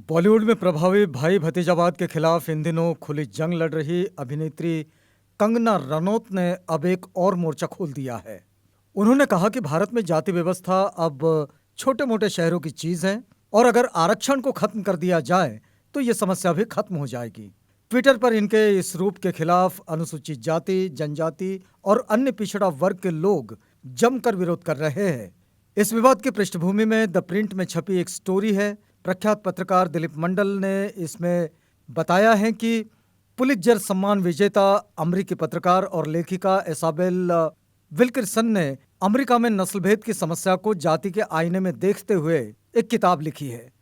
बॉलीवुड में प्रभावी भाई भतीजावाद के खिलाफ इन दिनों खुली जंग लड़ रही अभिनेत्री कंगना रनौत ने अब एक और मोर्चा खोल दिया है। उन्होंने कहा कि भारत में जाति व्यवस्था अब छोटे मोटे शहरों की चीज है और अगर आरक्षण को खत्म कर दिया जाए तो ये समस्या भी खत्म हो जाएगी। ट्विटर पर इनके इस रूप के खिलाफ अनुसूचित जाति, जनजाति और अन्य पिछड़ा वर्ग के लोग जमकर विरोध कर रहे हैं। इस विवाद की पृष्ठभूमि में द प्रिंट में छपी एक स्टोरी है। प्रख्यात पत्रकार दिलीप मंडल ने इसमें बताया है कि पुलित्जर सम्मान विजेता अमेरिकी पत्रकार और लेखिका इसाबेल विल्किंसन ने अमेरिका में नस्लभेद की समस्या को जाति के आईने में देखते हुए एक किताब लिखी है,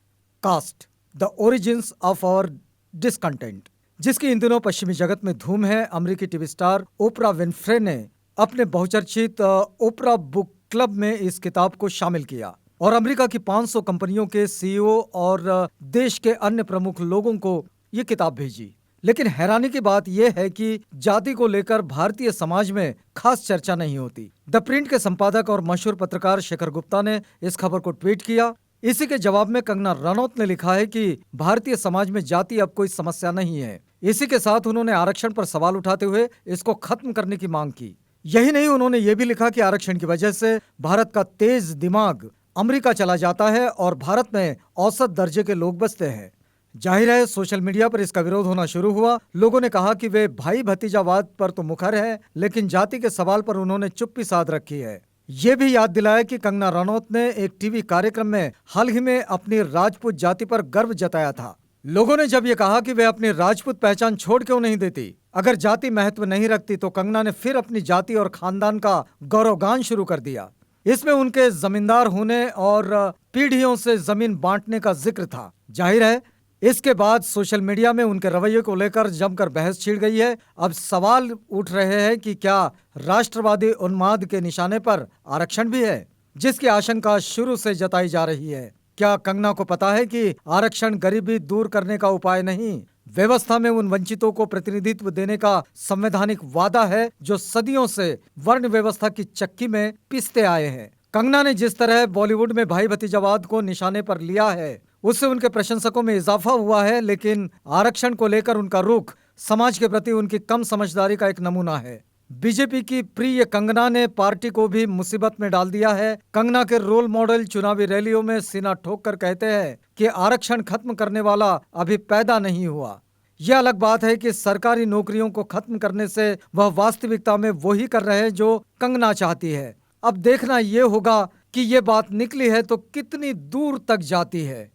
caste the origins of our discontent, जिसकी इन दिनों पश्चिमी जगत में धूम है। अमेरिकी टीवी स्टार ओपरा विनफ्रे ने अपने बहुचर्चित ओपरा बुक क्लब में इस किताब को शामिल किया और अमेरिका की 500 कंपनियों के सीईओ और देश के अन्य प्रमुख लोगों को ये किताब भेजी। लेकिन हैरानी की बात यह है कि जाति को लेकर भारतीय समाज में खास चर्चा नहीं होती। द प्रिंट के संपादक और मशहूर पत्रकार शेखर गुप्ता ने इस खबर को ट्वीट किया। इसी के जवाब में कंगना रनौत ने लिखा है कि भारतीय समाज में जाति अब कोई समस्या नहीं है। इसी के साथ उन्होंने आरक्षण पर सवाल उठाते हुए इसको खत्म करने की मांग की। यही नहीं, उन्होंने ये भी लिखा कि आरक्षण की वजह से भारत का तेज दिमाग अमेरिका चला जाता है और भारत में औसत दर्जे के लोग बसते हैं। जाहिर है सोशल मीडिया पर इसका विरोध होना शुरू हुआ। लोगों ने कहा कि वे भाई भतीजावाद पर तो मुखर है, लेकिन जाति के सवाल पर उन्होंने चुप्पी साध रखी है। ये भी याद दिलाया कि कंगना रनौत ने एक टीवी कार्यक्रम में हाल ही में अपनी राजपूत जाति पर गर्व जताया था। लोगों ने जब ये कहा कि वे अपनी राजपूत पहचान छोड़ क्यों नहीं देती, अगर जाति महत्व नहीं रखती, तो कंगना ने फिर अपनी जाति और खानदान का गौरवगान शुरू कर दिया। इसमें उनके जमींदार होने और पीढ़ियों से जमीन बांटने का जिक्र था। जाहिर है इसके बाद सोशल मीडिया में उनके रवैये को लेकर जमकर बहस छिड़ गई है। अब सवाल उठ रहे हैं कि क्या राष्ट्रवादी उन्माद के निशाने पर आरक्षण भी है, जिसकी आशंका शुरू से जताई जा रही है। क्या कंगना को पता है कि आरक्षण गरीबी दूर करने का उपाय नहीं, व्यवस्था में उन वंचितों को प्रतिनिधित्व देने का संवैधानिक वादा है जो सदियों से वर्ण व्यवस्था की चक्की में पिसते आए हैं। कंगना ने जिस तरह बॉलीवुड में भाई भतीजावाद को निशाने पर लिया है, उससे उनके प्रशंसकों में इजाफा हुआ है, लेकिन आरक्षण को लेकर उनका रुख समाज के प्रति उनकी कम समझदारी का एक नमूना है। बीजेपी की प्रिय कंगना ने पार्टी को भी मुसीबत में डाल दिया है। कंगना के रोल मॉडल चुनावी रैलियों में सीना ठोक कर कहते हैं कि आरक्षण खत्म करने वाला अभी पैदा नहीं हुआ। यह अलग बात है कि सरकारी नौकरियों को खत्म करने से वह वास्तविकता में वही कर रहे हैं जो कंगना चाहती है। अब देखना यह होगा कि ये बात निकली है तो कितनी दूर तक जाती है।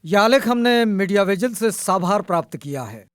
यह आलेख हमने मीडिया विजिल से साभार प्राप्त किया है।